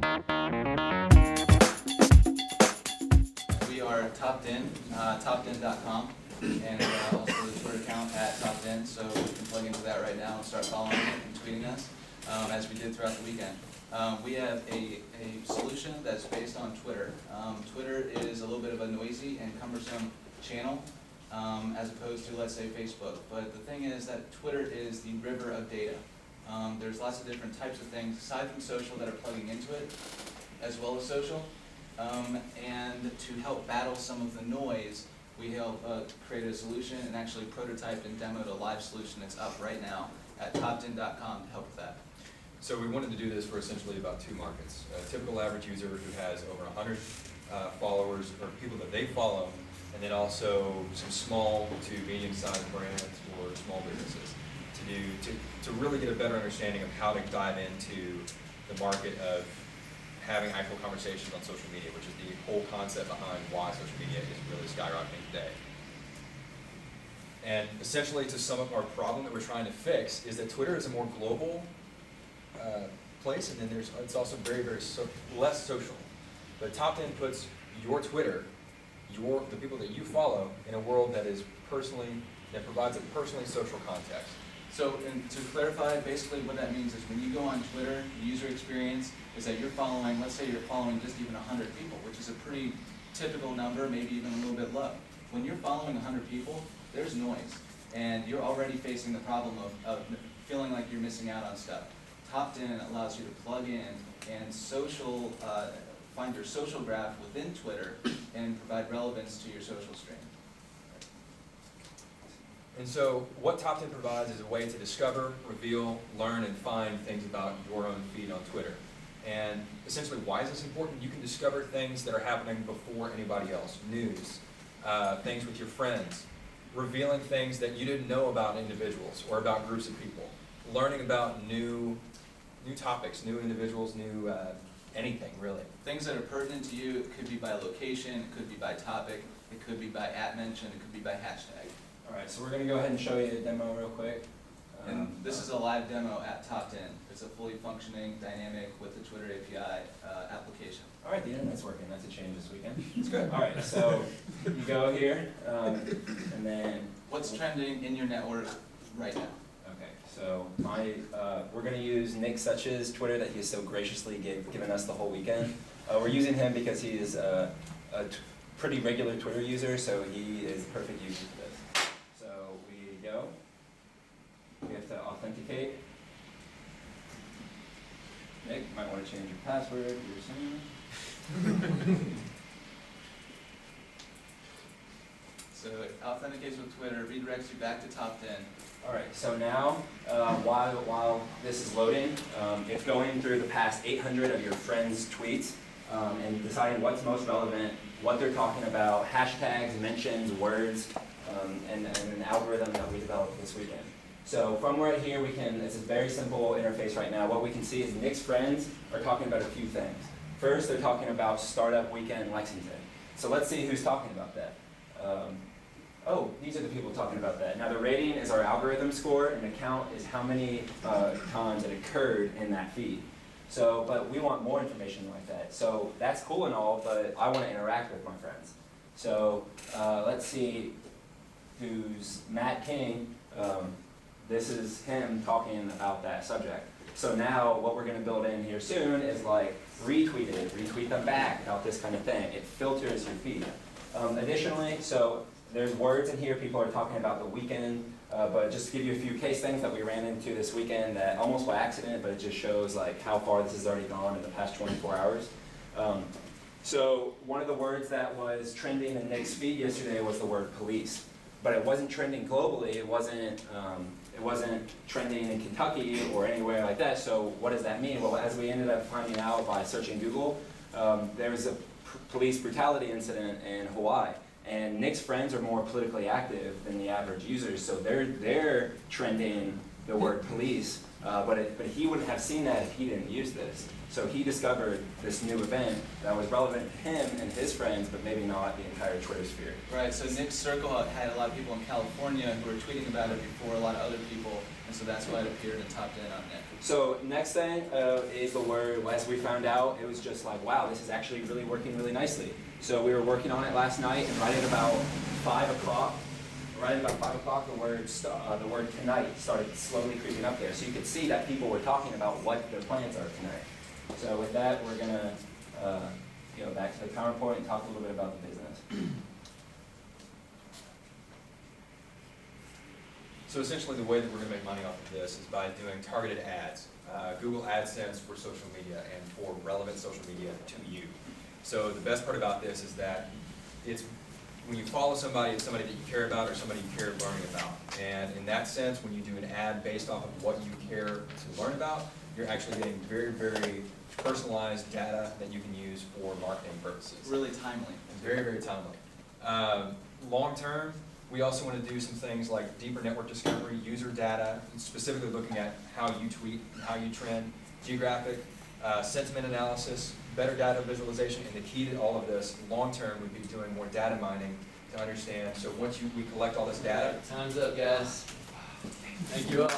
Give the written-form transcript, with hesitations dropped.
We are Topdin, topdin.com, and also the Twitter account at Topdin, so you can plug into that right now and start following it and tweeting us, as we did throughout the weekend. We have a solution that's based on Twitter. Twitter is a little bit of a noisy and cumbersome channel, as opposed to, let's say, Facebook. But the thing is that Twitter is the river of data. There's lots of different types of things, aside from social, that are plugging into it, as well as social. And to help battle some of the noise, we help create a solution and actually prototype and demoed a live solution that's up right now at topdin.com to help with that. So we wanted to do this for essentially about two markets. A typical average user who has over 100 followers or people that they follow, and then also some small to medium-sized brands or small businesses to really get a better understanding of how to dive into the market of having actual conversations on social media, which is the whole concept behind why social media is really skyrocketing today. And essentially, to sum up our problem that we're trying to fix is that Twitter is a more global place, and then it's also very, very less social. But Topdin puts your Twitter, the people that you follow, in a world that provides a personally social context. So, and to clarify, basically what that means is when you go on Twitter, the user experience is that you're following, let's say you're following just even 100 people, which is a pretty typical number, maybe even a little bit low. When you're following 100 people, there's noise, and you're already facing the problem of feeling like you're missing out on stuff. Topdin allows you to plug in and find your social graph within Twitter and provide relevance to your social stream. And so what Topdin provides is a way to discover, reveal, learn, and find things about your own feed on Twitter. And essentially, why is this important? You can discover things that are happening before anybody else. News, things with your friends, revealing things that you didn't know about individuals or about groups of people, learning about new topics, new individuals, new anything, really. Things that are pertinent to you, it could be by location, it could be by topic, it could be by @mention, it could be by hashtag. All right, so we're going to go ahead and show you a demo real quick. And this is a live demo at Topdin. It's a fully functioning, dynamic, with the Twitter API application. All right, the internet's working. That's a change this weekend. It's good. All right, so you go here, and then... What's trending in your network right now? Okay, so we're going to use Nick Such's Twitter that he has so graciously given us the whole weekend. We're using him because he is a pretty regular Twitter user, so he is the perfect user for this. So we go. We have to authenticate. Nick, you might want to change your password. You're saying. So it authenticates with Twitter, redirects you back to Topdin. All right, so now, while this is loading, it's going through the past 800 of your friends' tweets and deciding what's most relevant, what they're talking about, hashtags, mentions, words, and an algorithm that we developed this weekend. So from right here, it's a very simple interface right now. What we can see is Nick's friends are talking about a few things. First, they're talking about Startup Weekend in Lexington. So let's see who's talking about that. Oh, these are the people talking about that. Now the rating is our algorithm score, and the count is how many times it occurred in that feed. So, but we want more information like that. So that's cool and all, but I want to interact with my friends. So let's see who's Matt King. This is him talking about that subject. So now what we're going to build in here soon is like retweet them back, about this kind of thing. It filters your feed. Additionally, so there's words in here. People are talking about the weekend, but just to give you a few case things that we ran into this weekend that almost by accident, but it just shows like how far this has already gone in the past 24 hours. So one of the words that was trending in Nick's feed yesterday was the word police, but it wasn't trending globally. It wasn't trending in Kentucky or anywhere like that. So what does that mean? Well, as we ended up finding out by searching Google, there was a police brutality incident in Hawaii. And Nick's friends are more politically active than the average users, so they're trending the word police But he wouldn't have seen that if he didn't use this. So he discovered this new event that was relevant to him and his friends, but maybe not the entire Twitter sphere. Right, so Nick's circle had a lot of people in California who were tweeting about it before a lot of other people, and so that's why it appeared and topped in on Nick. So next thing is the word, as we found out, it was just like, wow, this is actually really working really nicely. So we were working on it last night, and right at about 5 o'clock, the word tonight started slowly creeping up there. So you could see that people were talking about what their plans are tonight. So with that, we're gonna go back to the PowerPoint and talk a little bit about the business. So essentially, the way that we're going to make money off of this is by doing targeted ads, Google AdSense for social media and for relevant social media to you. So the best part about this is that it's when you follow somebody, it's somebody that you care about or somebody you care learning about. And in that sense, when you do an ad based off of what you care to learn about, you're actually getting very, very personalized data that you can use for marketing purposes. Really timely. And very, very timely. Long term, we also want to do some things like deeper network discovery, user data, specifically looking at how you tweet, how you trend, geographic, sentiment analysis, better data visualization, and the key to all of this, long term, would be doing more data mining to understand. So once we collect all this data. Time's up, guys. Thank you all.